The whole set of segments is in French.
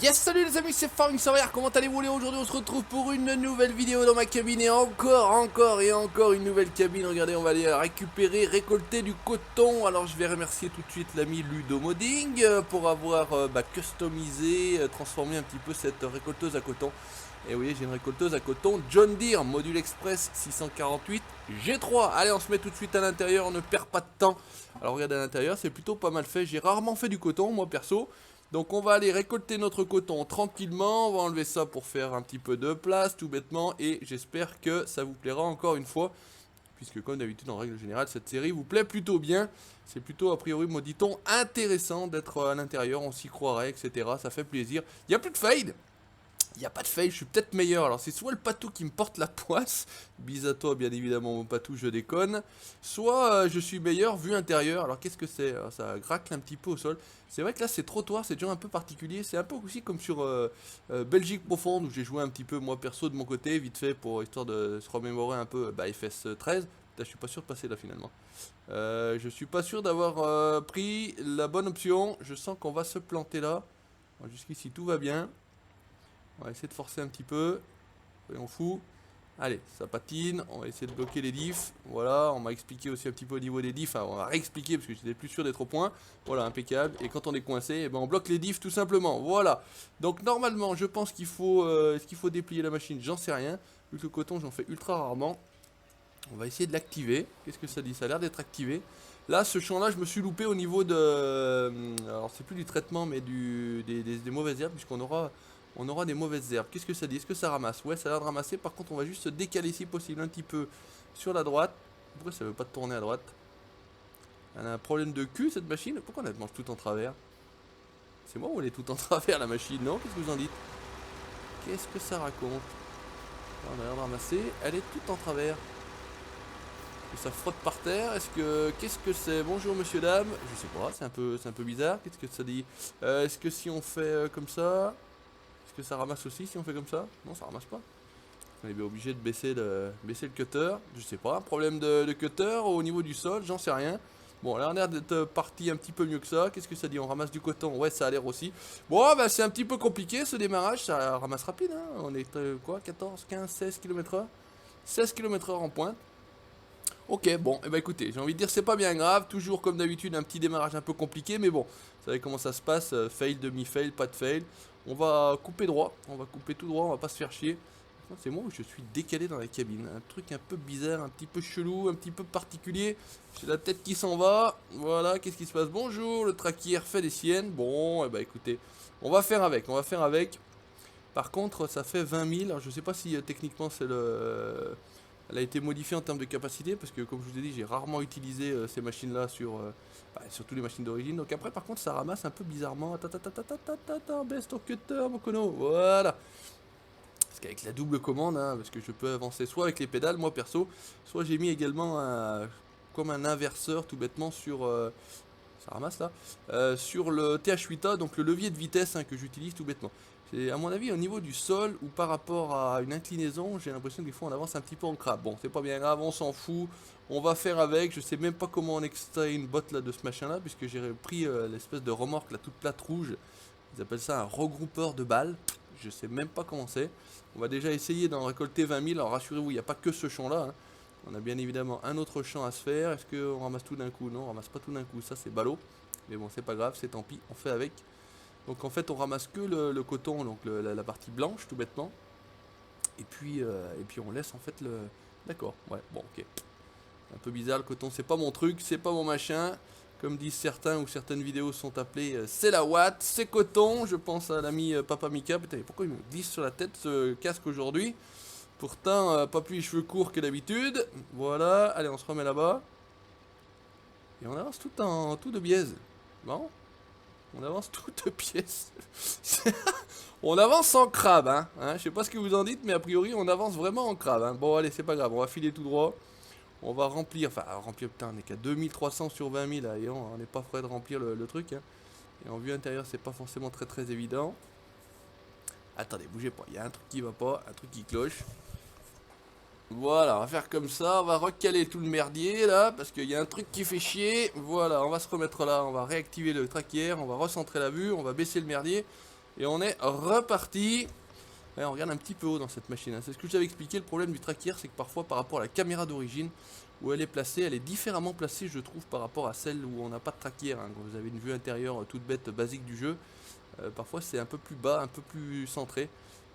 Yes, salut les amis, c'est Farming Surveyor, comment allez-vous? Aujourd'hui on se retrouve pour une nouvelle vidéo dans ma cabine et encore une nouvelle cabine. Regardez, on va aller récupérer, récolter du coton. Alors je vais remercier tout de suite l'ami Ludomodding pour avoir customisé, transformé un petit peu cette récolteuse à coton. Et oui, j'ai une récolteuse à coton John Deere, module express 648 G3. Allez, on se met tout de suite à l'intérieur, on ne perd pas de temps. Alors regardez à l'intérieur, c'est plutôt pas mal fait, j'ai rarement fait du coton moi perso. Donc on va aller récolter notre coton tranquillement, on va enlever ça pour faire un petit peu de place tout bêtement et j'espère que ça vous plaira encore une fois. Puisque comme d'habitude en règle générale cette série vous plaît plutôt bien. C'est plutôt a priori me dit-on intéressant d'être à l'intérieur, on s'y croirait etc. Ça fait plaisir. Il n'y a plus de fade. Il n'y a pas de fail, je suis peut-être meilleur. Alors c'est soit le patou qui me porte la poisse, bis à toi bien évidemment mon patou, je déconne. Soit je suis meilleur vu intérieur. Alors qu'est-ce que c'est? Ça gracle un petit peu au sol. C'est vrai que là c'est trottoir, c'est déjà un peu particulier. C'est un peu aussi comme sur Belgique profonde où j'ai joué un petit peu moi perso de mon côté, vite fait pour histoire de se remémorer un peu FS 13. Je suis pas sûr de passer là finalement. Je suis pas sûr d'avoir pris la bonne option. Je sens qu'on va se planter là. Jusqu'ici tout va bien. On va essayer de forcer un petit peu. Soyons fous. Allez, ça patine. On va essayer de bloquer les diffs. Voilà, on m'a expliqué aussi un petit peu au niveau des diffs. Enfin, on va réexpliquer parce que j'étais plus sûr d'être au point. Voilà, impeccable. Et quand on est coincé, eh ben, on bloque les diffs tout simplement. Voilà. Donc normalement, je pense qu'il faut, est-ce qu'il faut déplier la machine? J'en sais rien. Vu que le coton, j'en fais ultra rarement. On va essayer de l'activer. Qu'est-ce que ça dit? Ça a l'air d'être activé. Là, ce champ-là, je me suis loupé au niveau de... Alors, c'est plus du traitement, mais des mauvaises herbes, puisqu'on aura... On aura des mauvaises herbes. Qu'est-ce que ça dit? Est-ce que ça ramasse? Ouais, ça a l'air de ramasser. Par contre, on va juste se décaler si possible un petit peu sur la droite. Pourquoi ça veut pas tourner à droite? Elle a un problème de cul cette machine? Pourquoi elle mange tout en travers? C'est moi ou elle est tout en travers la machine? Non? Qu'est-ce que vous en dites? Qu'est-ce que ça raconte? Là, on a l'air de ramasser. Elle est toute en travers. Est-ce que ça frotte par terre? Est-ce que... Qu'est-ce que c'est? Bonjour monsieur dame. Je sais pas, c'est un peu bizarre. Qu'est-ce que ça dit? Est-ce que si on fait comme ça... Est-ce que ça ramasse aussi si on fait comme ça? Non, ça ramasse pas. On est bien obligé de baisser le cutter. Je sais pas, un problème de cutter au niveau du sol, j'en sais rien. Bon, là on a l'air d'être parti un petit peu mieux que ça. Qu'est-ce que ça dit? On ramasse du coton? Ouais, ça a l'air aussi. Bon, bah c'est un petit peu compliqué ce démarrage. Ça ramasse rapide, hein. On est quoi? 14, 15, 16 km/h? 16 km/h en pointe. Ok, bon, et bah écoutez, j'ai envie de dire c'est pas bien grave, toujours comme d'habitude un petit démarrage un peu compliqué, mais bon, vous savez comment ça se passe, fail, demi-fail, pas de fail. On va couper droit, on va couper tout droit, on va pas se faire chier. C'est moi où je suis décalé dans la cabine, un truc un peu bizarre, un petit peu chelou, un petit peu particulier. J'ai la tête qui s'en va, voilà, qu'est-ce qui se passe? Bonjour, le traquier fait des siennes, bon, et bah écoutez, on va faire avec, on va faire avec. Par contre, ça fait 20 000, alors je sais pas si techniquement c'est le... Elle a été modifiée en termes de capacité parce que comme je vous ai dit j'ai rarement utilisé ces machines là sur surtout les machines d'origine. Donc après par contre ça ramasse un peu bizarrement. Attends, baisse ton cutter mon cono. Voilà. Parce qu'avec la double commande, hein, parce que je peux avancer soit avec les pédales, moi perso, soit j'ai mis également comme un inverseur tout bêtement sur... ça ramasse là sur le TH8A, donc le levier de vitesse hein, que j'utilise tout bêtement. C'est à mon avis au niveau du sol ou par rapport à une inclinaison, j'ai l'impression que des fois on avance un petit peu en crabe. Bon, c'est pas bien grave, on s'en fout, on va faire avec. Je sais même pas comment on extrait une botte là de ce machin là, puisque j'ai pris l'espèce de remorque là toute plate rouge. Ils appellent ça un regroupeur de balles. Je sais même pas comment c'est. On va déjà essayer d'en récolter 20 000. Alors rassurez-vous, il n'y a pas que ce champ là. Hein. On a bien évidemment un autre champ à se faire. Est-ce qu'on ramasse tout d'un coup? Non, on ramasse pas tout d'un coup. Ça, c'est ballot. Mais bon, c'est pas grave, c'est tant pis. On fait avec. Donc en fait, on ramasse que le coton, donc la partie blanche, tout bêtement. Et puis on laisse en fait le... D'accord, ouais, bon, ok. Un peu bizarre, le coton, c'est pas mon truc, c'est pas mon machin. Comme disent certains ou certaines vidéos sont appelées, c'est la Watt, c'est coton. Je pense à l'ami Papa Mika. Putain, pourquoi il me glisse sur la tête ce casque aujourd'hui? Pourtant, pas plus les cheveux courts que d'habitude. Voilà, allez, on se remet là-bas. Et on avance tout de biaise. Bon, on avance tout de pièce. On avance en crabe, hein. Je sais pas ce que vous en dites, mais a priori, on avance vraiment en crabe. Hein. Bon, allez, c'est pas grave, on va filer tout droit. On va remplir, putain, on est qu'à 2300 sur 20 000, là, et on n'est pas prêt de remplir le truc. Hein. Et en vue intérieure, c'est pas forcément très évident. Attendez, bougez pas, il y a un truc qui va pas, un truc qui cloche. Voilà, on va faire comme ça, on va recaler tout le merdier là, parce qu'il y a un truc qui fait chier. Voilà, on va se remettre là, on va réactiver le traquier, on va recentrer la vue, on va baisser le merdier. Et on est reparti. Ouais, on regarde un petit peu haut dans cette machine, hein. C'est ce que je t'avais expliqué. Le problème du tracker, c'est que parfois par rapport à la caméra d'origine, où elle est placée, elle est différemment placée, je trouve, par rapport à celle où on n'a pas de tracker, hein. Quand vous avez une vue intérieure toute bête, basique du jeu, parfois c'est un peu plus bas, un peu plus centré.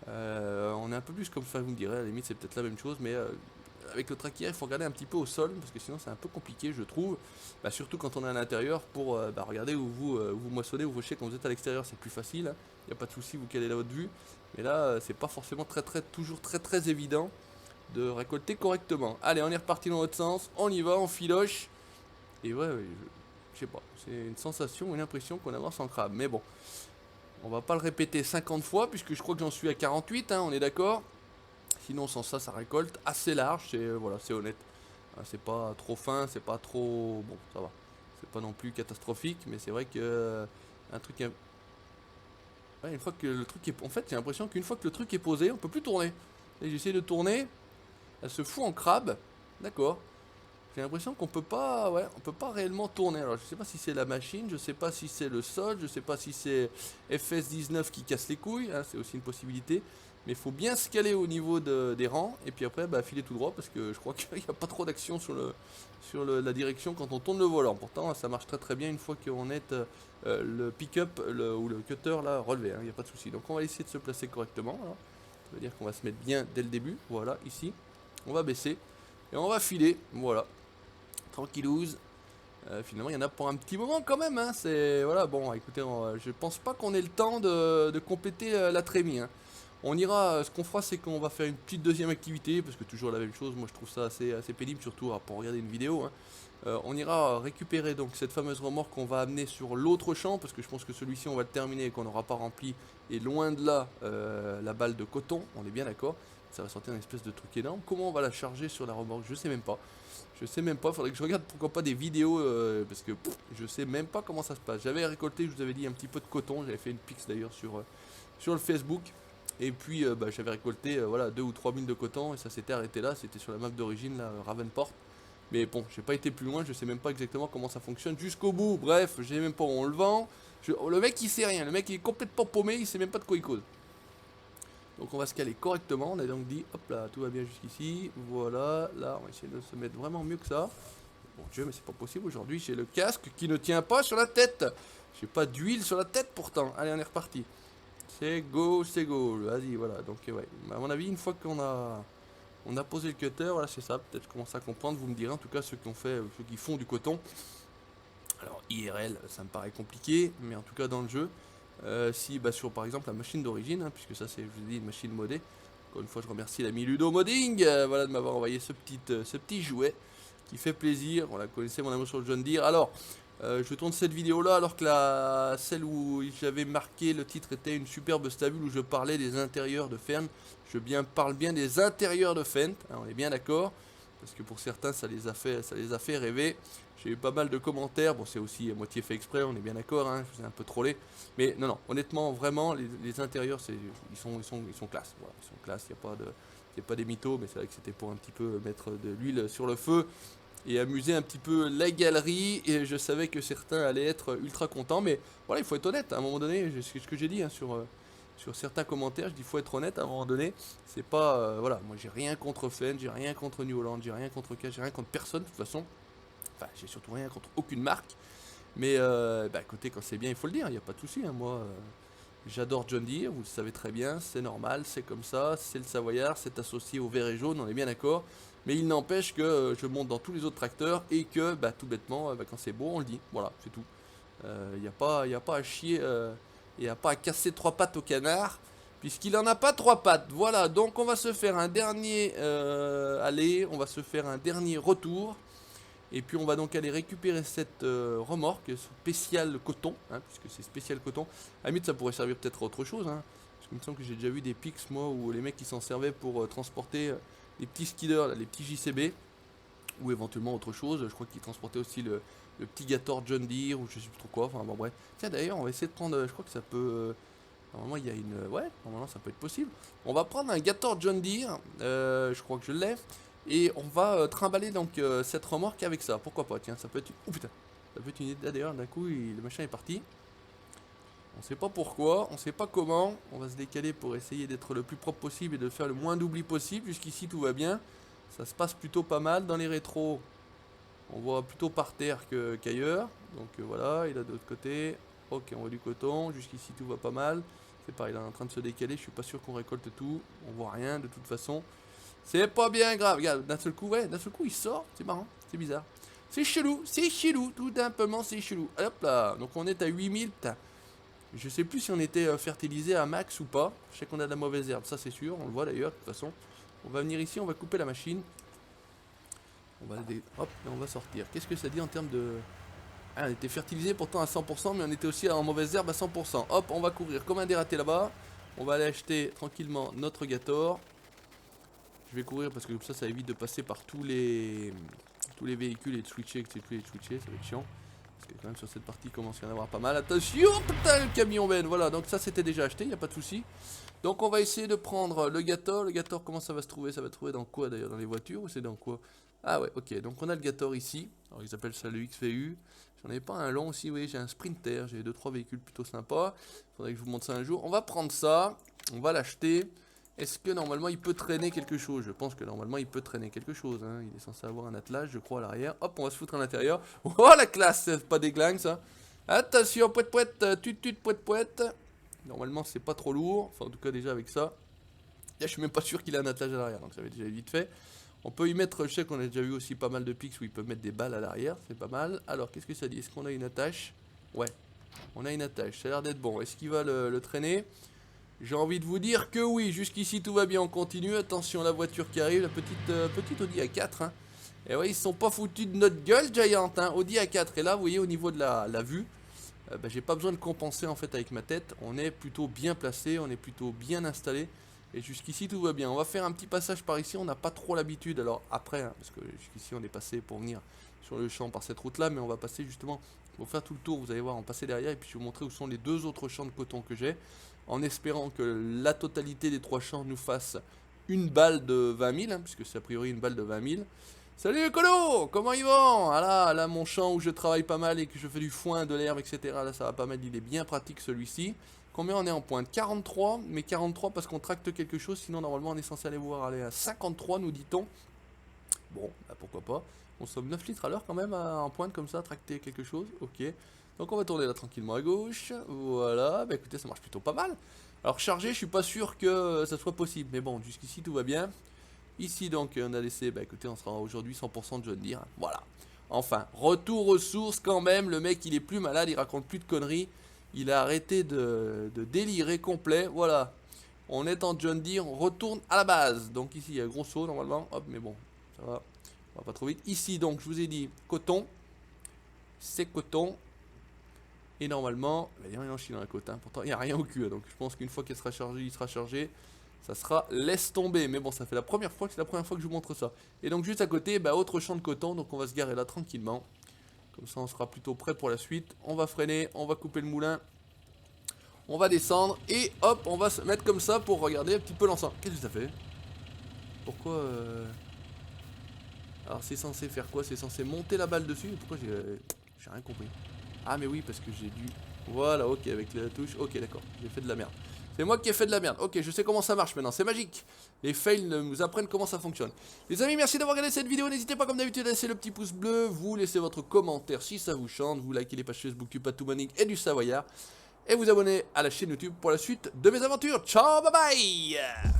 On est un peu plus comme ça, vous me direz, à la limite c'est peut-être la même chose, mais avec le tracker il faut regarder un petit peu au sol, parce que sinon c'est un peu compliqué je trouve, surtout quand on est à l'intérieur, pour regarder où vous moissonnez, où vous chez quand vous êtes à l'extérieur c'est plus facile, il n'y a pas de souci, vous calez la haute vue, mais là c'est pas forcément toujours très évident de récolter correctement. Allez, on est reparti dans l'autre sens, on y va, on filoche, et ouais, je sais pas, c'est une sensation, une impression qu'on avance en crabe, mais bon. On va pas le répéter 50 fois puisque je crois que j'en suis à 48, hein, on est d'accord. Sinon sans ça, ça récolte assez large, c'est voilà, c'est honnête. C'est pas trop fin, c'est pas trop bon, ça va. C'est pas non plus catastrophique, mais c'est vrai que un truc ouais, une fois que le truc est en fait, j'ai l'impression qu'une fois que le truc est posé, on peut plus tourner. Et j'essaie de tourner, elle se fout en crabe. D'accord. J'ai l'impression qu'on peut pas, ouais, on peut pas réellement tourner. Alors je sais pas si c'est la machine, je sais pas si c'est le sol, je sais pas si c'est FS19 qui casse les couilles, hein, c'est aussi une possibilité. Mais il faut bien se caler au niveau des rangs et puis après filer tout droit parce que je crois qu'il n'y a pas trop d'action sur la direction quand on tourne le volant. Pourtant ça marche très bien une fois qu'on est le pick-up ou le cutter là relevé, hein, il n'y a pas de souci. Donc on va essayer de se placer correctement. Là. Ça veut dire qu'on va se mettre bien dès le début. Voilà, ici. On va baisser et on va filer. Voilà. Tranquillouse. Finalement, il y en a pour un petit moment quand même. Hein. C'est voilà. Bon, écoutez, je pense pas qu'on ait le temps de compléter la trémie. Hein. On ira. Ce qu'on fera, c'est qu'on va faire une petite deuxième activité parce que toujours la même chose. Moi, je trouve ça assez pénible, surtout pour regarder une vidéo. Hein. On ira récupérer donc cette fameuse remorque qu'on va amener sur l'autre champ parce que je pense que celui-ci, on va le terminer et qu'on n'aura pas rempli. Et loin de là, la balle de coton. On est bien d'accord. Ça va sortir une espèce de truc énorme. Comment on va la charger sur la remorque? Je sais même pas. Je sais même pas, faudrait que je regarde pourquoi pas des vidéos parce que je sais même pas comment ça se passe. J'avais récolté, je vous avais dit, un petit peu de coton, j'avais fait une pix d'ailleurs sur le Facebook. Et puis j'avais récolté voilà 2 ou 3 000 de coton et ça s'était arrêté là, c'était sur la map d'origine, là, Ravenport. Mais bon, j'ai pas été plus loin, je sais même pas exactement comment ça fonctionne jusqu'au bout. Bref, je sais même pas où on le vend. Le mec il sait rien, le mec il est complètement paumé, il sait même pas de quoi il cause. Donc on va se caler correctement, on a donc dit, hop là, tout va bien jusqu'ici, voilà, là on va essayer de se mettre vraiment mieux que ça. Bon Dieu, mais c'est pas possible aujourd'hui, j'ai le casque qui ne tient pas sur la tête. J'ai pas d'huile sur la tête pourtant. Allez, on est reparti. C'est go, vas-y, voilà. Donc ouais, à mon avis, une fois on a posé le cutter, voilà, c'est ça, peut-être je commence à comprendre, vous me direz en tout cas ceux qui font du coton. Alors IRL, ça me paraît compliqué, mais en tout cas dans le jeu, si sur par exemple la machine d'origine, hein, puisque ça c'est, je vous ai dit, une machine modée. Encore une fois, je remercie l'ami Ludo Modding, voilà, de m'avoir envoyé ce petit jouet qui fait plaisir. Voilà, connaissez mon amour sur le John Deere. Alors, je tourne cette vidéo là alors que celle où j'avais marqué le titre était une superbe stabule où je parlais des intérieurs de Fendt. Parle bien des intérieurs de Fendt, hein, on est bien d'accord. Parce que pour certains ça les a fait rêver. J'ai eu pas mal de commentaires, bon c'est aussi à moitié fait exprès, on est bien d'accord, hein, je vous ai un peu trollé. Mais non, honnêtement, vraiment, les intérieurs, ils sont classe. Voilà, ils sont classe, il n'y a pas des mythos, mais c'est vrai que c'était pour un petit peu mettre de l'huile sur le feu et amuser un petit peu la galerie. Et je savais que certains allaient être ultra contents, mais voilà, il faut être honnête, à un moment donné, c'est ce que j'ai dit hein, sur certains commentaires, je dis faut être honnête à un moment donné, c'est pas voilà, moi j'ai rien contre Fendt, j'ai rien contre New Holland, j'ai rien contre K, j'ai rien contre personne de toute façon. Enfin, j'ai surtout rien contre aucune marque. Mais écoutez, quand c'est bien, il faut le dire, il n'y a pas de souci. Hein, moi, j'adore John Deere, vous le savez très bien, c'est normal, c'est comme ça, c'est le Savoyard, c'est associé au vert et jaune, on est bien d'accord. Mais il n'empêche que je monte dans tous les autres tracteurs et que tout bêtement, quand c'est beau, on le dit. Voilà, c'est tout. Il n'y a pas à chier, il n'y a pas à casser trois pattes au canard, puisqu'il n'en a pas trois pattes. Voilà, donc on va se faire un dernier aller, on va se faire un dernier retour. Et puis on va donc aller récupérer cette remorque spéciale coton, hein, puisque c'est spécial coton. À la limite ça pourrait servir peut-être à autre chose, hein, parce qu'il me semble que j'ai déjà vu des pics moi où les mecs qui s'en servaient pour transporter les petits skiders, les petits JCB, ou éventuellement autre chose. Je crois qu'ils transportaient aussi le petit Gator John Deere ou je sais plus trop quoi, enfin bon bref. Tiens d'ailleurs on va essayer de prendre, je crois que ça peut... normalement il y a une... ouais, normalement ça peut être possible. On va prendre un Gator John Deere, je crois que je l'ai. Et on va trimballer donc cette remorque avec ça. Pourquoi pas, tiens, ça peut être... Oh putain, ça peut être une idée d'ailleurs, d'un coup, le machin est parti. On sait pas pourquoi, on sait pas comment. On va se décaler pour essayer d'être le plus propre possible et de faire le moins d'oubli possible. Jusqu'ici tout va bien. Ça se passe plutôt pas mal. Dans les rétros, on voit plutôt par terre qu'ailleurs. Donc voilà, et là de l'autre côté. Ok, on voit du coton. Jusqu'ici tout va pas mal. C'est pareil, il est en train de se décaler. Je suis pas sûr qu'on récolte tout. On voit rien de toute façon. C'est pas bien grave. Regarde, d'un seul coup, ouais, d'un seul coup il sort. C'est marrant, c'est bizarre. C'est chelou, tout simplement c'est chelou. Hop là, donc on est à 8000. Putain. Je sais plus si on était fertilisé à max ou pas. Je sais qu'on a de la mauvaise herbe, ça c'est sûr. On le voit d'ailleurs, de toute façon. On va venir ici, on va couper la machine. Hop, et on va sortir. Qu'est-ce que ça dit en termes de... Ah, on était fertilisé pourtant à 100%, mais on était aussi en mauvaise herbe à 100%. Hop, on va courir comme un dératé là-bas. On va aller acheter tranquillement notre Gator. Je vais courir parce que comme ça évite de passer par tous les véhicules et de switcher, ça va être chiant. Parce que quand même sur cette partie il commence à y en avoir pas mal. Attention, putain, le camion Ben, voilà, donc ça c'était déjà acheté, il n'y a pas de souci. Donc on va essayer de prendre le Gator. Le Gator, comment ça va se trouver? Ça va se trouver dans quoi d'ailleurs? Dans les voitures ou c'est dans quoi? Ah ouais, ok, donc on a le Gator ici. Alors ils appellent ça le XVU. J'en avais pas un long aussi, oui, j'ai un Sprinter, j'ai 2-3 véhicules plutôt sympas. Faudrait que je vous montre ça un jour. On va prendre ça, on va l'acheter. Est-ce que normalement il peut traîner quelque chose? Je pense que normalement il peut traîner quelque chose, hein. Il est censé avoir un attelage, je crois, à l'arrière. Hop, on va se foutre à l'intérieur. Oh la classe, c'est pas des glingues ça. Attention, poète poète, tut poète poète. Normalement c'est pas trop lourd, enfin en tout cas déjà avec ça. Là je suis même pas sûr qu'il a un attelage à l'arrière, donc ça va déjà vite fait. On peut y mettre, je sais qu'on a déjà vu aussi pas mal de pics où il peut mettre des balles à l'arrière, c'est pas mal. Alors qu'est-ce que ça dit? Est-ce qu'on a une attache? Ouais, on a une attache, ça a l'air d'être bon. Est-ce qu'il va le traîner? J'ai envie de vous dire que oui, jusqu'ici tout va bien, on continue. Attention, la voiture qui arrive, la petite Audi A4. Hein. Et ouais, ils se sont pas foutus de notre gueule, Giant. Hein. Audi A4. Et là, vous voyez, au niveau de la vue, bah, j'ai pas besoin de compenser en fait avec ma tête. On est plutôt bien placé, on est plutôt bien installé. Et jusqu'ici tout va bien. On va faire un petit passage par ici, on n'a pas trop l'habitude. Alors après, hein, parce que jusqu'ici on est passé pour venir sur le champ par cette route là, mais on va passer justement pour faire tout le tour. Vous allez voir, on passer derrière et puis je vais vous montrer où sont les deux autres champs de coton que j'ai. En espérant que la totalité des trois champs nous fasse une balle de 20 000, hein, puisque c'est a priori une balle de 20 000. Salut Colo, comment ils vont? Ah là, mon champ où je travaille pas mal et que je fais du foin, de l'herbe, etc. Là, ça va pas mal, il est bien pratique celui-ci. Combien on est en pointe? 43, mais 43 parce qu'on tracte quelque chose, sinon normalement on est censé aller à 53, nous dit-on. Bon, bah pourquoi pas. On somme 9 litres à l'heure quand même en pointe comme ça, tracter quelque chose, ok. Donc on va tourner là tranquillement à gauche, voilà, bah écoutez ça marche plutôt pas mal. Alors charger, je suis pas sûr que ça soit possible, mais bon, jusqu'ici tout va bien. Ici donc on a laissé, bah écoutez on sera aujourd'hui 100% de John Deere, voilà. Enfin, retour aux sources quand même, le mec il est plus malade, il raconte plus de conneries. Il a arrêté de délirer complet, voilà. On est en John Deere, on retourne à la base. Donc ici il y a un gros saut normalement, hop mais bon, ça va, on va pas trop vite. Ici donc je vous ai dit coton, c'est coton. Et normalement, il y a rien en dans la côte, hein. Pourtant il n'y a rien au cul, donc je pense qu'une fois qu'il sera chargé, il sera chargé. Ça sera laisse tomber, mais bon ça fait la première fois que c'est la première fois que je vous montre ça. Et donc juste à côté, bah, autre champ de coton, donc on va se garer là tranquillement. Comme ça on sera plutôt prêt pour la suite. On va freiner, on va couper le moulin. On va descendre et hop, on va se mettre comme ça pour regarder un petit peu l'ensemble. Qu'est-ce que ça fait? Pourquoi Alors c'est censé faire quoi? C'est censé monter la balle dessus? Pourquoi j'ai rien compris? Ah mais oui parce que j'ai dû... Voilà, ok, avec la touche, ok d'accord, j'ai fait de la merde. C'est moi qui ai fait de la merde, ok, je sais comment ça marche maintenant, c'est magique. Les fails nous apprennent comment ça fonctionne. Les amis, merci d'avoir regardé cette vidéo, n'hésitez pas comme d'habitude à laisser le petit pouce bleu, vous laissez votre commentaire si ça vous chante, vous likez les pages Facebook du Patou et du Savoyard, et vous abonnez à la chaîne YouTube pour la suite de mes aventures. Ciao, bye bye.